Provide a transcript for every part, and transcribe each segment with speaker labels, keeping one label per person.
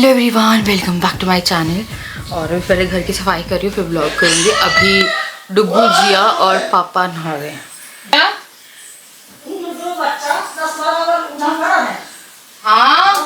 Speaker 1: Hello everyone, welcome back to my channel. और मैं पहले घर की सफाई कर रही हूँ, फिर ब्लॉग करूँगी। अभी डुग्गू, जिया और पापा नहा रहे हैं। हाँ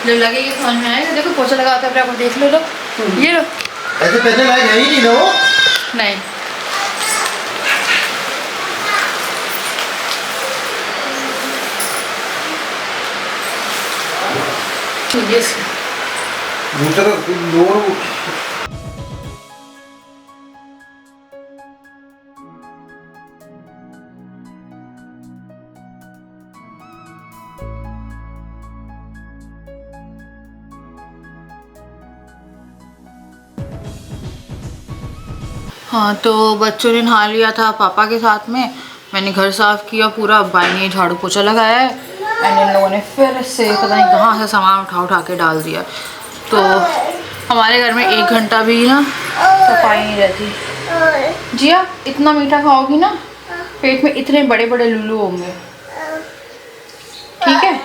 Speaker 1: जब लगे ये समझ में आएगा। देखो पोछा लगाते हैं, आप देख लो। लो ये लो,
Speaker 2: ऐसे पहले लाइक है ही नहीं ना वो।
Speaker 1: नहीं
Speaker 2: दूसरा दो
Speaker 1: हाँ, तो बच्चों ने नहा लिया था पापा के साथ में। मैंने घर साफ़ किया पूरा, भाई ने झाड़ू पोछा लगाया है एंड इन लोगों ने फिर से पता नहीं कहाँ से सामान उठा के डाल दिया। तो हमारे घर में 1 घंटा भी ना सफाई नहीं रहती। जिया, इतना मीठा खाओगी ना पेट में इतने बड़े बड़े लुल्लू होंगे, ठीक है।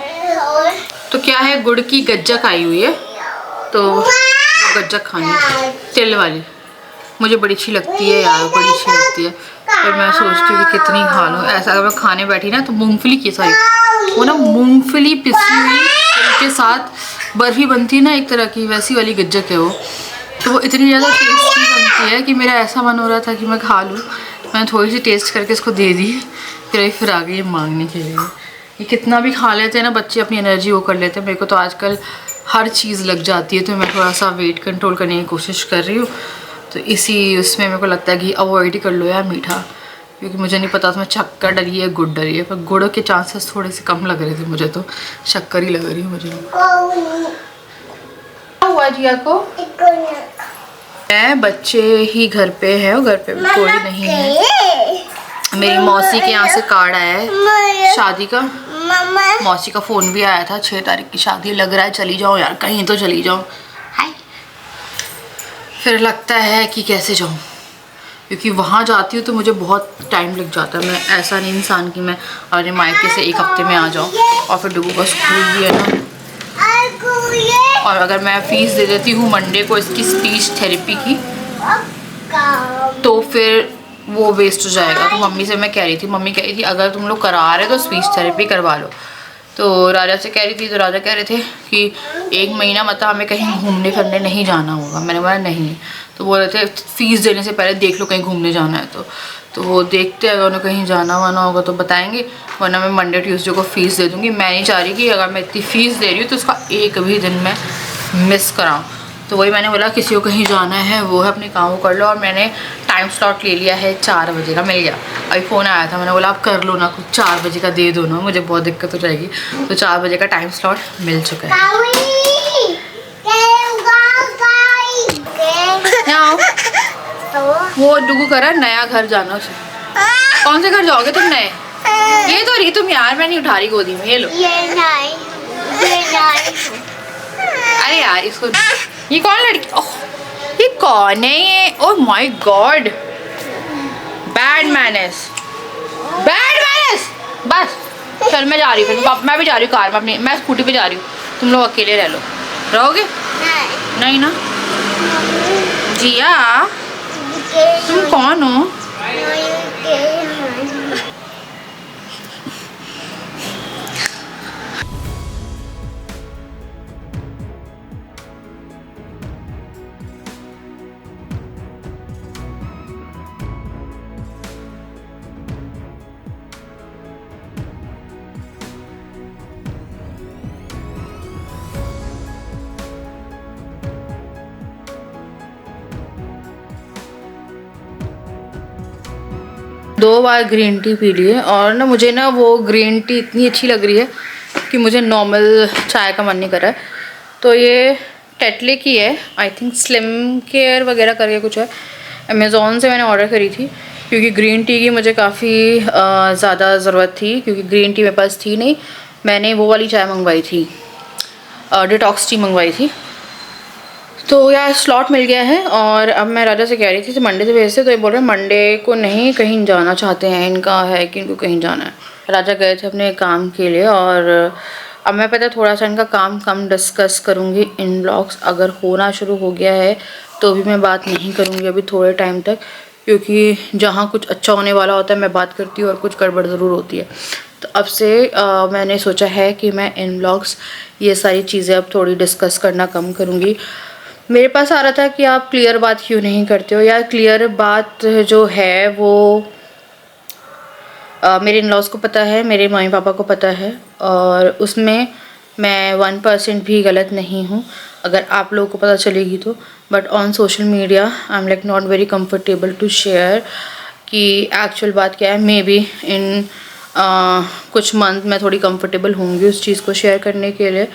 Speaker 1: तो क्या है, गुड़ की गज्जक आई हुई है, तो वो गज्जक खानी है, तिल वाली। मुझे बड़ी अच्छी लगती है यार, बड़ी अच्छी लगती है। पर मैं सोचती हूँ कि कितनी खा लूँ। ऐसा अगर मैं खाने बैठी ना तो मूंगफली की सारी वो ना मूंगफली पिसी हुई के साथ बर्फी बनती है ना एक तरह की, वैसी वाली गज्जक है वो। तो वो इतनी ज़्यादा टेस्टी बनती है कि मेरा ऐसा मन हो रहा था कि मैं खा लूँ। मैंने थोड़ी सी टेस्ट करके इसको दे दी, फिर आ गई मांगने के लिए। ये कितना भी खा लेते हैं ना बच्चे, अपनी एनर्जी वो कर लेते हैं। मेरे को तो आजकल हर चीज़ लग जाती है, तो मैं थोड़ा सा वेट कंट्रोल करने की कोशिश कर रही हूँ। तो इसी उसमें मेरे को लगता है कि अवॉइड ही कर लो यार मीठा, क्योंकि मुझे नहीं पता था मैं शक्कर डली है गुड़ डली है। पर गुड़ के चांसेस थोड़े से कम लग रहे थे मुझे, तो शक्कर ही लग रही है मुझे। क्या हुआ जिया को? मैं बच्चे ही घर पे है और घर पे भी कोई नहीं है। मेरी मौसी के यहाँ से कार्ड आया है शादी का। मौसी का फ़ोन भी आया था, 6 तारीख की शादी। लग रहा है चली जाओ यार, कहीं तो चली जाओ। फिर लगता है कि कैसे जाऊँ, क्योंकि वहाँ जाती हूँ तो मुझे बहुत टाइम लग जाता है। मैं ऐसा नहीं इंसान कि मैं अपने मायके से 1 हफ्ते में आ जाऊँ। और फिर डुगू का स्कूल भी है ना, और अगर मैं फ़ीस दे देती हूँ मंडे को इसकी स्पीच थेरेपी की, तो फिर वो वेस्ट हो जाएगा। तो मम्मी से मैं कह रही थी, मम्मी कह रही थी अगर तुम लोग करा रहे तो स्पीच थेरेपी करवा लो। तो राजा से कह रही थी, तो राजा कह रहे थे कि 1 महीना मतलब हमें कहीं घूमने फिरने नहीं जाना होगा। मैंने बोला नहीं। तो बोल रहे थे फ़ीस देने से पहले देख लो कहीं घूमने जाना है तो वो देखते हैं, अगर उन्हें कहीं जाना वाना होगा तो बताएंगे, वरना मैं मंडे ट्यूसडे को फ़ीस दे दूँगी। मैं नहीं चाह रही कि अगर मैं इतनी फ़ीस दे रही हूँ तो उसका एक भी दिन मैं मिस कराऊँ। तो वही मैंने बोला किसी को कहीं जाना है वो है अपने काम कर लो। और मैंने टाइम स्लॉट ले लिया है, 4 बजे का मिल गया। अभी फ़ोन आया था, मैंने बोला आप कर लो ना कुछ, 4 बजे का दे दो ना, मुझे बहुत दिक्कत हो जाएगी। तो 4 बजे का टाइम स्लॉट मिल चुका है। वो डुगू करा नया घर जाना उसे। कौन से घर जाओगे तुम नए? ये तो रही तुम यार, मैं नहीं उठा रही गोदी में, ये लो। अरे यार इसको, ये कौन लड़की, ओह ये कौन है ये? Oh my God, bad manners, bad manners. बस चल मैं जा रही हूँ, फिर मैं भी जा रही हूँ कार में अपनी, मैं स्कूटी पे जा रही हूँ। तुम लोग अकेले रह लो, रहोगे? नहीं ना जिया, तुम कौन हो? 2 बार ग्रीन टी पी ली है और ना मुझे ना वो ग्रीन टी इतनी अच्छी लग रही है कि मुझे नॉर्मल चाय का मन नहीं कर रहा है। तो ये टेटले की है, आई थिंक स्लिम केयर वगैरह करके कुछ है। अमेज़ोन से मैंने ऑर्डर करी थी क्योंकि ग्रीन टी की मुझे काफ़ी ज़्यादा ज़रूरत थी, क्योंकि ग्रीन टी मेरे पास थी नहीं। मैंने वो वाली चाय मंगवाई थी, डिटॉक्स टी मंगवाई थी। तो यार स्लॉट मिल गया है और अब मैं राजा से कह रही थी मंडे से भेजते, तो ये बोल रहे हैं मंडे को नहीं, कहीं जाना चाहते हैं, इनका है कि इनको कहीं जाना है। राजा गए थे अपने काम के लिए और अब मैं पता थोड़ा सा इनका काम कम डिस्कस करूँगी इन ब्लॉग्स। अगर होना शुरू हो गया है तो भी मैं बात नहीं करूँगी अभी थोड़े टाइम तक, क्योंकि जहाँ कुछ अच्छा होने वाला होता है मैं बात करती हूँ और कुछ गड़बड़ ज़रूर होती है। तो अब से मैंने सोचा है कि मैं इन ब्लॉग्स ये सारी चीज़ें अब थोड़ी डिस्कस करना कम करूँगी। मेरे पास आ रहा था कि आप क्लियर बात क्यों नहीं करते हो यार। क्लियर बात जो है वो मेरे इन लॉज़ को पता है, मेरे मम्मी पापा को पता है और उसमें मैं 1% भी गलत नहीं हूँ अगर आप लोगों को पता चलेगी तो। But on social media I am like not very comfortable to share कि एक्चुअल बात क्या है। मे बी इन कुछ मंथ मैं थोड़ी कंफर्टेबल होंगी उस चीज़ को शेयर करने के लिए,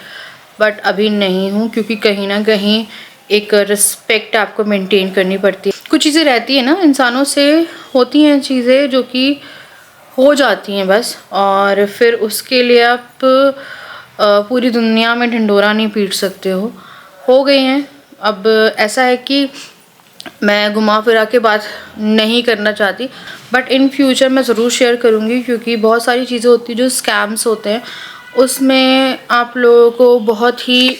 Speaker 1: बट अभी नहीं हूँ, क्योंकि कहीं ना कहीं एक रिस्पेक्ट आपको मेंटेन करनी पड़ती है। कुछ चीज़ें रहती है ना, इंसानों से होती हैं चीज़ें जो कि हो जाती हैं बस, और फिर उसके लिए आप पूरी दुनिया में ढिंढोरा नहीं पीट सकते हो गई हैं। अब ऐसा है कि मैं घुमा फिरा के बात नहीं करना चाहती, बट इन फ्यूचर मैं ज़रूर शेयर करूँगी, क्योंकि बहुत सारी चीज़ें होती हैं जो स्कैम्स होते हैं, उसमें आप लोगों को बहुत ही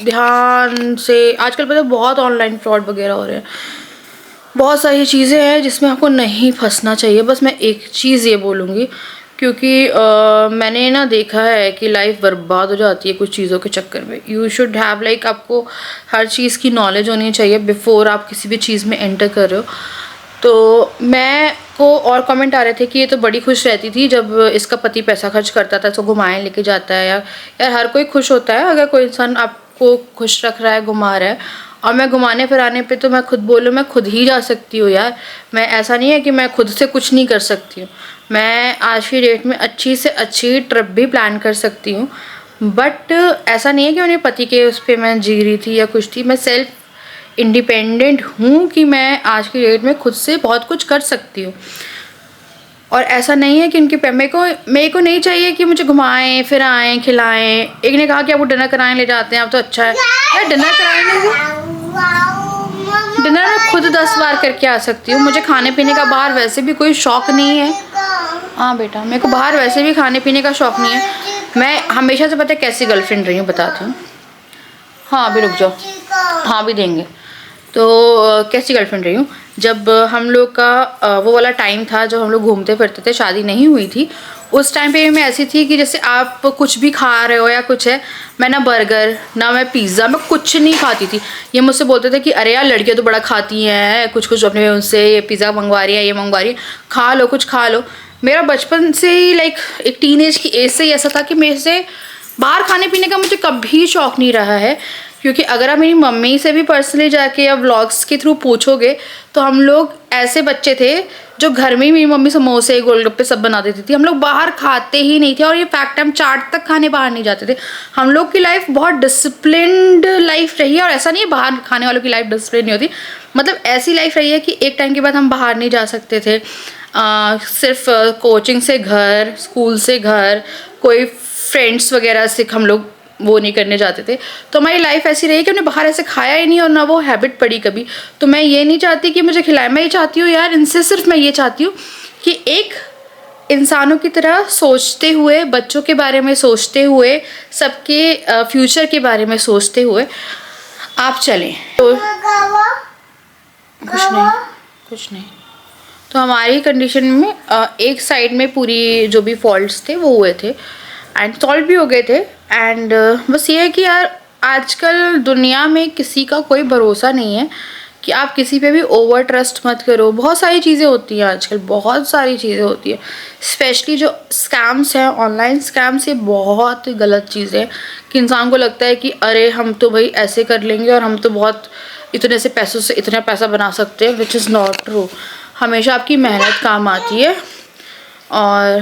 Speaker 1: ध्यान से, आजकल पता है बहुत ऑनलाइन फ्रॉड वगैरह हो रहे हैं, बहुत सारी चीज़ें हैं जिसमें आपको नहीं फंसना चाहिए। बस मैं एक चीज़ ये बोलूँगी, क्योंकि मैंने ना देखा है कि लाइफ बर्बाद हो जाती है कुछ चीज़ों के चक्कर में। यू शुड हैव लाइक, आपको हर चीज़ की नॉलेज होनी चाहिए बिफोर आप किसी भी चीज़ में एंटर कर रहे हो। तो मैं को और कमेंट आ रहे थे कि ये तो बड़ी खुश रहती थी जब इसका पति पैसा खर्च करता था, इसको घुमाए लेके जाता है। यार हर कोई खुश होता है अगर कोई इंसान आपको खुश रख रहा है, घुमा रहा है। और मैं घुमाने फिराने पे तो मैं खुद बोलूँ, मैं खुद ही जा सकती हूँ यार। मैं ऐसा नहीं है कि मैं खुद से कुछ नहीं कर सकती हूँ। मैं आज की डेट में अच्छी से अच्छी ट्रिप भी प्लान कर सकती हूँ, बट ऐसा नहीं है कि उन्हें पति के उस पर मैं जी रही थी या कुछ थी। मैं सेल्फ इंडिपेंडेंट हूँ कि मैं आज की डेट में खुद से बहुत कुछ कर सकती हूँ। और ऐसा नहीं है कि उनके मेरे को नहीं चाहिए कि मुझे घुमाएं फिराएं खिलाएं। एक ने कहा कि आपको डिनर कराने ले जाते हैं, अब तो अच्छा है यार। डिनर कराने डिनर मैं खुद 10 बार करके आ सकती हूँ। मुझे खाने पीने का बाहर वैसे भी कोई शौक़ नहीं है। हाँ बेटा, मेरे को बाहर वैसे भी खाने पीने का शौक़ नहीं है। मैं हमेशा से पता है कैसी गर्लफ्रेंड रही हूँ, बताती हूँ। हाँ अभी रुक जाओ, हाँ अभी देंगे। तो कैसी गर्लफ्रेंड रही हूँ, जब हम लोग का वो वाला टाइम था जब हम लोग घूमते फिरते थे, शादी नहीं हुई थी, उस टाइम पे मैं ऐसी थी कि जैसे आप कुछ भी खा रहे हो या कुछ है, मैं ना बर्गर ना मैं पिज़्ज़ा, मैं कुछ नहीं खाती थी। ये मुझसे बोलते थे कि अरे यार लड़कियाँ तो बड़ा खाती हैं, कुछ कुछ अपने उनसे ये पिज़्ज़ा मंगवा रही है, ये मंगवा रही है, खा लो कुछ खा लो। मेरा बचपन से ही लाइक एक टीनेज की एज से ही ऐसा था कि मेरे से बाहर खाने पीने का मुझे कभी शौक़ नहीं रहा है। क्योंकि अगर आप मेरी मम्मी से भी पर्सनली जाके या व्लॉग्स के थ्रू पूछोगे तो हम लोग ऐसे बच्चे थे जो घर में ही मेरी मम्मी समोसे गोलगप्पे सब बना देती थी। हम लोग बाहर खाते ही नहीं थे, और ये फैक्ट, हम चाट तक खाने बाहर नहीं जाते थे। हम लोग की लाइफ बहुत डिसिप्लिन्ड लाइफ रही है, और ऐसा नहीं है बाहर खाने वालों की लाइफ डिसिप्लिन नहीं होती, मतलब ऐसी लाइफ रही है कि एक टाइम के बाद हम बाहर नहीं जा सकते थे। सिर्फ कोचिंग से घर, स्कूल से घर, कोई फ्रेंड्स वगैरह से हम लोग वो नहीं करने जाते थे। तो हमारी लाइफ ऐसी रही कि हमने बाहर ऐसे खाया ही नहीं और ना वो हैबिट पड़ी कभी। तो मैं ये नहीं चाहती कि मुझे खिलाए, मैं ये चाहती हूँ यार, इनसे सिर्फ मैं ये चाहती हूँ कि एक इंसानों की तरह सोचते हुए, बच्चों के बारे में सोचते हुए, सबके फ्यूचर के बारे में सोचते हुए आप चलें। तो कुछ नहीं। तो हमारी कंडीशन में एक साइड में पूरी जो भी फॉल्ट्स थे वो हुए थे एंड सॉल्व भी हो गए थे। एंड बस ये है कि यार आजकल दुनिया में किसी का कोई भरोसा नहीं है, कि आप किसी पे भी ओवर ट्रस्ट मत करो। बहुत सारी चीज़ें होती हैं आजकल, बहुत सारी चीज़ें होती है, स्पेशली जो स्कैम्स हैं, ऑनलाइन स्कैम्स, ये बहुत गलत चीज़ है कि इंसान को लगता है कि अरे हम तो भाई ऐसे कर लेंगे और हम तो बहुत इतने से पैसों से इतना पैसा बना सकते हैं, विच इज़ नॉट ट्रू। हमेशा आपकी मेहनत काम आती है। और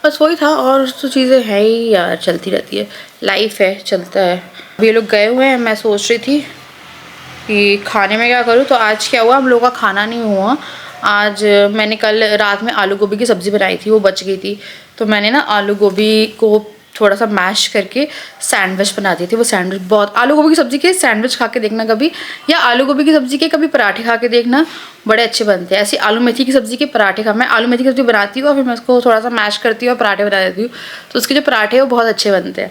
Speaker 1: बस वही था, और तो चीज़ें हैं ही यार, चलती रहती है, लाइफ है, चलता है। अभी ये लोग गए हुए हैं, मैं सोच रही थी कि खाने में क्या करूँ। तो आज क्या हुआ, हम लोगों का खाना नहीं हुआ आज। मैंने कल रात में आलू गोभी की सब्ज़ी बनाई थी, वो बच गई थी, तो मैंने ना आलू गोभी को थोड़ा सा मैश करके सैंडविच बना दी थी। वो सैंडविच बहुत, आलू गोभी की सब्ज़ी के सैंडविच खा के देखना कभी, या आलू गोभी की सब्ज़ी के कभी पराठे खा के देखना, बड़े अच्छे बनते हैं। ऐसे आलू मेथी की सब्ज़ी के पराठे खा, मैं आलू मेथी की सब्ज़ी बनाती हूँ और फिर मैं उसको थोड़ा सा मैश करती हूँ और पराठे बना देती हूँ, तो उसके जो पराठे हैं वो बहुत अच्छे बनते हैं।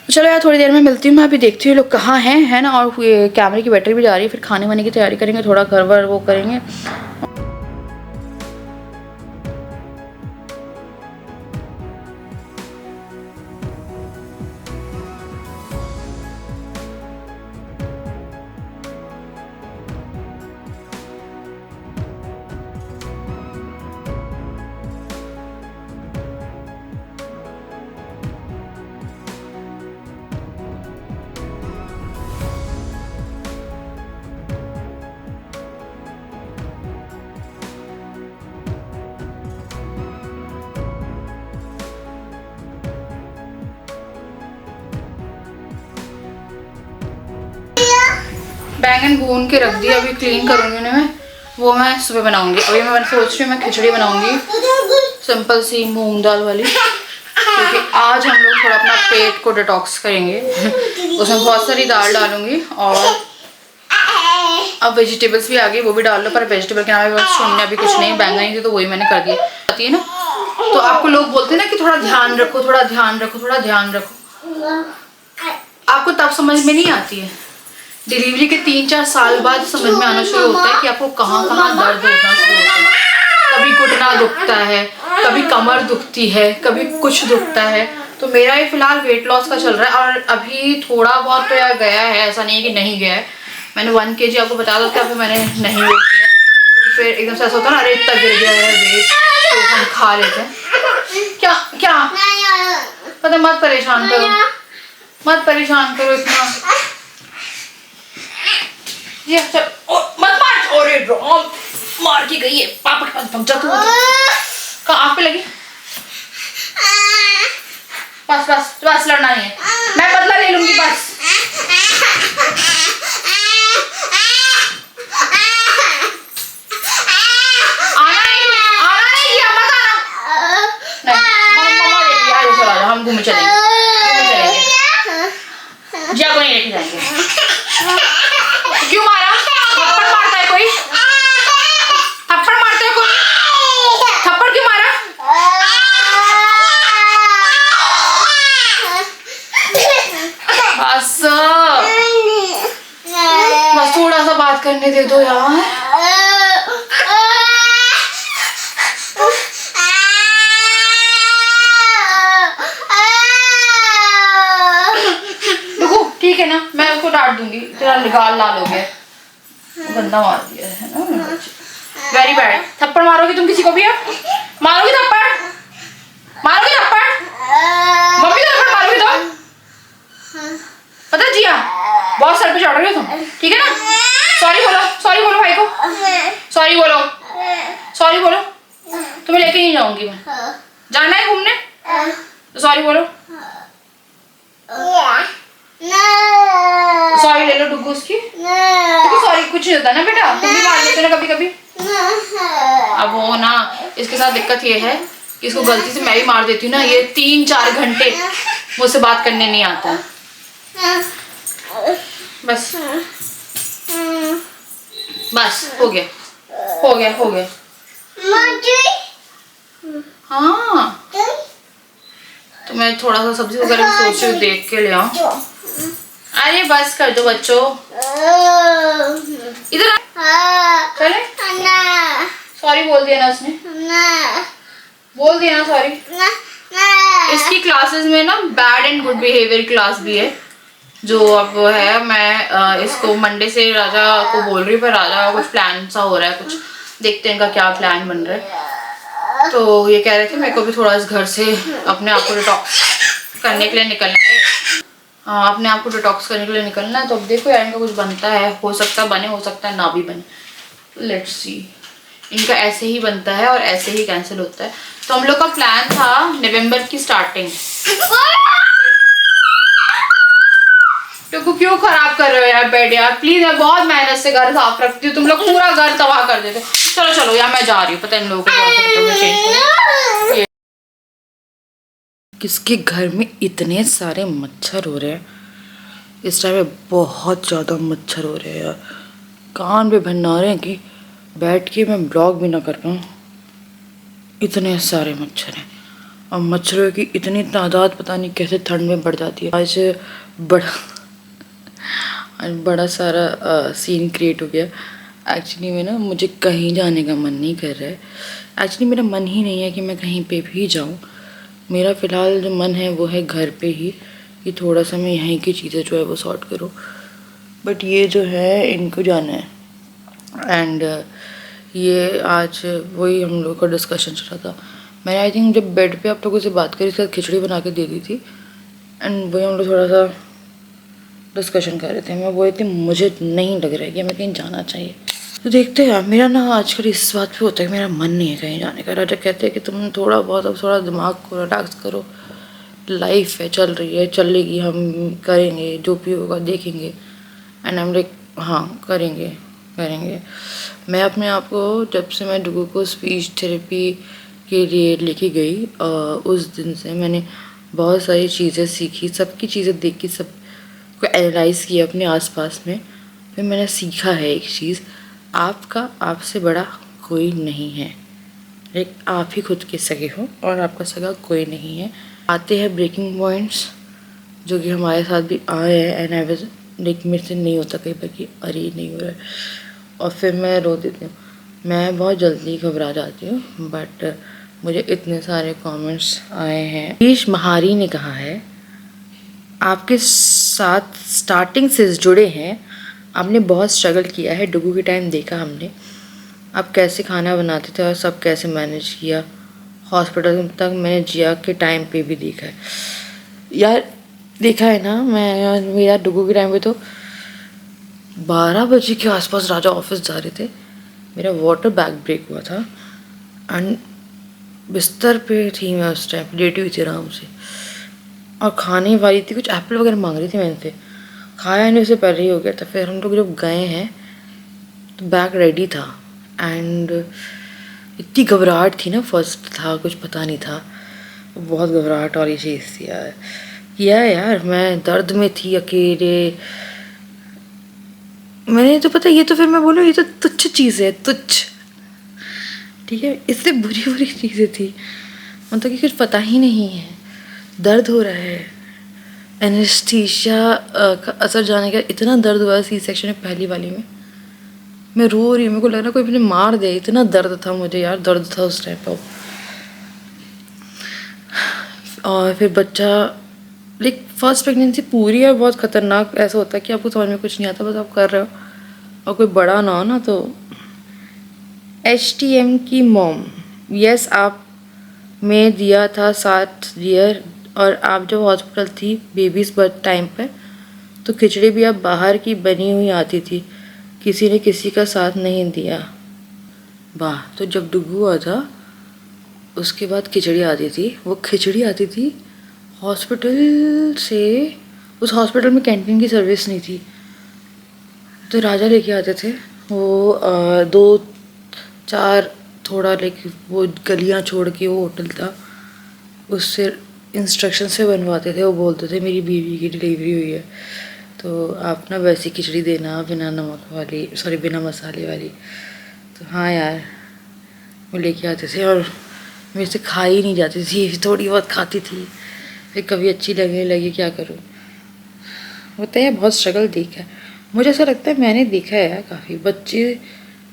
Speaker 1: तो चलो यार, थोड़ी देर में मिलती हूँ मैं। अभी देखती हूँ लोग कहाँ हैं, है ना। और ये कैमरे की बैटरी भी जा रही है, फिर खाने वाने की तैयारी करेंगे, थोड़ा घर वर वो करेंगे। बैंगन भून के रख दिया, अभी क्लीन करूँगी उन्हें मैं, वो मैं सुबह बनाऊँगी। अभी मैं सोच रही हूँ मैं खिचड़ी बनाऊँगी, सिंपल सी मूंग दाल वाली, क्योंकि आज हम लोग थोड़ा अपना पेट को डिटॉक्स करेंगे। उसमें बहुत सारी दाल डालूँगी, और अब वेजिटेबल्स भी आ गई, वो भी डाल लो, पर वेजिटेबल के नाम में बस शून्य अभी कुछ नहीं, बैंगन ही थे तो वही मैंने कर दिया। आती है ना, तो आपको लोग बोलते हैं ना कि थोड़ा ध्यान रखो, थोड़ा ध्यान रखो, थोड़ा ध्यान रखो, आपको तब समझ में नहीं आती है। डिलीवरी के 3-4 साल बाद समझ में आना शुरू होता है कि आपको कहाँ कहाँ दर्द होना शुरू होता है। कभी घुटना दुखता है, कभी कमर दुखती है, कभी कुछ दुखता है। तो मेरा ये फिलहाल वेट लॉस का चल रहा है, और अभी थोड़ा बहुत तो यार गया है, ऐसा नहीं है कि नहीं गया है। मैंने 1 kg आपको बता दो क्या, फिर मैंने नहीं वेट किया, फिर एकदम से ऐसा होता है ना, अरे इतना गिर गया है वेट, तो हम खा लेते हैं। क्या क्या पता, मत परेशान करो, मत परेशान करो इतना। ये चल, मत मार, अरे राम, मार के गई है, पापा के पास भाग जा तू। कहाँ आँख पे लगी? बस बस बस, लड़ना नहीं है, मैं बदला ले लूंगी बस। हम घूमने चलेंगे, जिया को नहीं लेके जाएंगे। क्यों मारा? थप्पड़ मारता है कोई? थप्पड़ मारता है कोई? थप्पड़ क्यों मारा? बस बस, थोड़ा सा बात करने दे दो यार। ठीक है ना, मैं उसको डांट दूंगी, तेरा गाल लाल हो गया, गंदा मार दिया है ना, वेरी बैड। थप्पड़ मारोगी तुम किसी को भी? मारोगी थप्पड़? मारोगी थप्पड़? मम्मी थप्पड़ मारोगी तो पता जिया, बहुत सर पे चढ़ रही हो तुम, ठीक है ना। सॉरी बोलो, सॉरी बोलो भाई को, सॉरी बोलो, सॉरी बोलो। तुम्हें लेके नहीं जाऊंगी मैं, जाना है घूमने तो सॉरी बोलो। सॉरी ले लो डुगू उसकी, सॉरी कुछ नहीं होता ना बेटा, तुम भी मार लेते ना कभी कभी। अब वो ना, इसके साथ दिक्कत ये है कि इसको गलती से मैं भी मार देती हूँ ना, ये 3-4 घंटे मुझसे बात करने नहीं आता। बस बस, हो गया हो गया हो गया। हाँ, तो मैं थोड़ा सा सब्जी वगैरह सोच रही हूँ, देख के ले आओ। अरे बस कर दो बच्चों, इधर चले। सॉरी बोल दिया ना उसने, बोल दिया ना सॉरी। इसकी क्लासेस में ना bad and good behaviour class भी है, जो अब है। मैं इसको मंडे से राजा को बोल रही हूँ, पर राजा कुछ प्लान सा हो रहा है, कुछ देखते हैं इनका क्या प्लान बन रहा है। तो ये कह रहे थे मेरे को भी थोड़ा इस घर से अपने आप को डिटॉक्स करने के लिए निकलना है, अपने आप को डिटॉक्स करने के लिए निकलना है। तो अब देखो यार इनका कुछ बनता है, हो सकता है बने, हो सकता है ना भी बने। लेट्स सी, इनका ऐसे ही बनता है और ऐसे ही कैंसिल होता है। तो हम लोग का प्लान था नवंबर की स्टार्टिंग। तो क्यों खराब कर रहे हो यार बेड यार, प्लीज यार, बहुत मेहनत से घर साफ रखती हूँ, तुम लोग पूरा घर तबाह कर देते। चलो चलो यार मैं जा रही हूँ, पता है इन लोगों को किसके घर में इतने सारे मच्छर हो रहे हैं इस टाइम में, बहुत ज़्यादा मच्छर हो रहे हैं यार, कान पे भन्ना रहे हैं कि बैठ के मैं ब्लॉग भी ना कर पाऊँ, इतने सारे मच्छर हैं। और मच्छरों की इतनी तादाद पता नहीं कैसे ठंड में बढ़ जाती है। आज बड़ा सारा सीन क्रिएट हो गया। एक्चुअली में ना मुझे कहीं जाने का मन नहीं कर रहा है। एक्चुअली मेरा मन ही नहीं है कि मैं कहीं पे भी जाऊँ। मेरा फ़िलहाल जो मन है वो है घर पे ही, कि थोड़ा सा मैं यहीं की चीज़ें जो है वो सॉर्ट करूँ। बट ये जो है इनको जाना है। एंड ये आज वही हम लोग का डिस्कशन चल रहा था। मैंने आई थिंक जब बेड पे आप लोगों से बात करी इसके साथ खिचड़ी बना के दे दी थी। एंड वही हम लोग थोड़ा सा डिस्कशन कर रहे थे। मैं वही थी, मुझे नहीं लग रहा है कि हमें कहीं जाना चाहिए। तो देखते हैं। मेरा ना आजकल इस बात पे होता है कि मेरा मन नहीं है कहीं जाने का। राजा कहते हैं कि तुम थोड़ा बहुत अब थोड़ा दिमाग को रिलैक्स करो, लाइफ है, चल रही है, चलेगी, हम करेंगे, जो भी होगा देखेंगे। एंड आई एम लाइक हाँ करेंगे करेंगे। मैं अपने आप को जब से मैं डुगू को स्पीच थेरेपी के लिए लेके गई उस दिन से मैंने बहुत सारी चीज़ें सीखी, सबकी चीज़ें देखी, सब को एनालाइज़ किया अपने आसपास में। फिर मैंने सीखा है एक चीज़, आपका आपसे बड़ा कोई नहीं है। लाइक आप ही खुद के सगे हो और आपका सगा कोई नहीं है। आते हैं ब्रेकिंग पॉइंट्स जो कि हमारे साथ भी आए हैं। एंड आई वाज लाइक मेरे से नहीं होता कई बार कि अरे नहीं हो रहा है, और फिर मैं रो देती हूँ। मैं बहुत जल्दी घबरा जाती हूँ। बट मुझे इतने सारे कमेंट्स आए हैं। नीश महारी ने कहा है आपके साथ स्टार्टिंग से जुड़े हैं, आपने बहुत स्ट्रगल किया है। डुगू के टाइम देखा हमने, आप कैसे खाना बनाते थे और सब कैसे मैनेज किया। हॉस्पिटल तक मैंने जिया के टाइम पे भी देखा है यार, देखा है ना। मैं मेरा डुगू के टाइम पे तो 12 बजे के आसपास राजा ऑफिस जा रहे थे, मेरा वाटर बैग ब्रेक हुआ था एंड बिस्तर पे थी मैं उस टाइम, लेटी हुई थी आराम से और खाने वाली थी, कुछ एप्पल वगैरह मांग रही थी मैंने से, खाया नहीं, उससे पहले ही हो गया था। फिर हम लोग जब गए हैं तो बैग रेडी था एंड इतनी घबराहट थी ना, फर्स्ट था कुछ पता नहीं था, बहुत घबराहट वाली चीज़ थी यार। किया है यार, मैं दर्द में थी अकेले। मैंने तो पता, ये तो फिर मैं बोलूँ ये तो तुच्छ चीज़ है, तुच्छ, ठीक है। इससे बुरी बुरी चीज़ें थी, मतलब कि कुछ पता ही नहीं है, दर्द हो रहा है, एनेस्थीसिया का असर जाने का इतना दर्द हुआ सी सेक्शन में पहली वाली में। मैं रो रही हूँ, मेरे को लग रहा कोई मुझे मार दे, इतना दर्द था मुझे यार, दर्द था उस टाइम पर। और फिर बच्चा लाइक फर्स्ट प्रेगनेंसी पूरी है बहुत ख़तरनाक, ऐसा होता है कि आपको समझ में कुछ नहीं आता, बस आप कर रहे हो और कोई बड़ा ना हो ना। तो HTM की मॉम, यस आप में दिया था 7 ईयर, और आप जब हॉस्पिटल थी बेबीज़ बर्थ टाइम पर तो खिचड़ी भी आप बाहर की बनी हुई आती थी, किसी ने किसी का साथ नहीं दिया। वाह। तो जब डुगू हुआ था उसके बाद खिचड़ी आती थी, वो खिचड़ी आती थी हॉस्पिटल से। उस हॉस्पिटल में कैंटीन की सर्विस नहीं थी, तो राजा लेके आते थे वो 2-4 थोड़ा लाइक वो गलियां छोड़ के वो होटल था, उससे इंस्ट्रक्शन से बनवाते थे। वो बोलते थे मेरी बीवी की डिलीवरी हुई है तो आप ना वैसी खिचड़ी देना, बिना नमक वाली, सॉरी बिना मसाले वाली। तो हाँ यार, वो लेके आते थे और मेरे से खाई नहीं जाती थी, थोड़ी बहुत खाती थी, फिर कभी अच्छी लगने लगी, क्या करूँ। होता है बहुत स्ट्रगल देखा है। मुझे ऐसा लगता है मैंने देखा है यार काफ़ी, बच्चे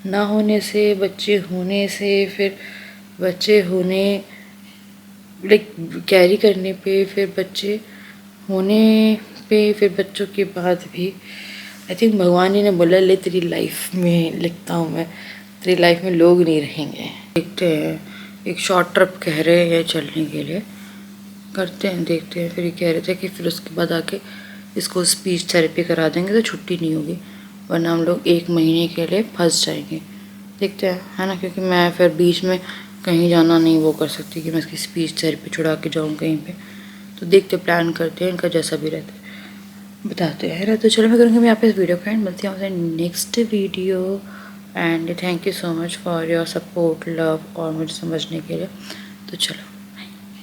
Speaker 1: ना होने से, बच्चे होने से, फिर बच्चे होने लाइक कैरी करने पे, फिर बच्चे होने पे, फिर बच्चों के बाद भी। आई थिंक भगवान जी ने बोला ले तेरी लाइफ में लिखता हूँ मैं, तेरी लाइफ में लोग नहीं रहेंगे। देखते हैं, एक शॉर्ट ट्रिप कह रहे हैं चलने के लिए, करते हैं, देखते हैं। फिर ये कह रहे थे कि फिर उसके बाद आके इसको स्पीच थेरेपी करा देंगे तो छुट्टी नहीं होगी, वरना हम लोग 1 महीने के लिए फंस जाएंगे। देखते हैं, है ना, क्योंकि मैं फिर बीच में कहीं जाना नहीं वो कर सकती कि मैं इसकी स्पीच सर पे छुड़ा के जाऊँ कहीं पे। तो देखते प्लान करते हैं, इनका जैसा भी रहता है बताते हैं, है ना। तो चलो मैं करूँगी मैं यहाँ पे इस वीडियो का एंड, मिलती हूँ next video. And thank you so much for your support, love और मुझे समझने के लिए। तो चलो।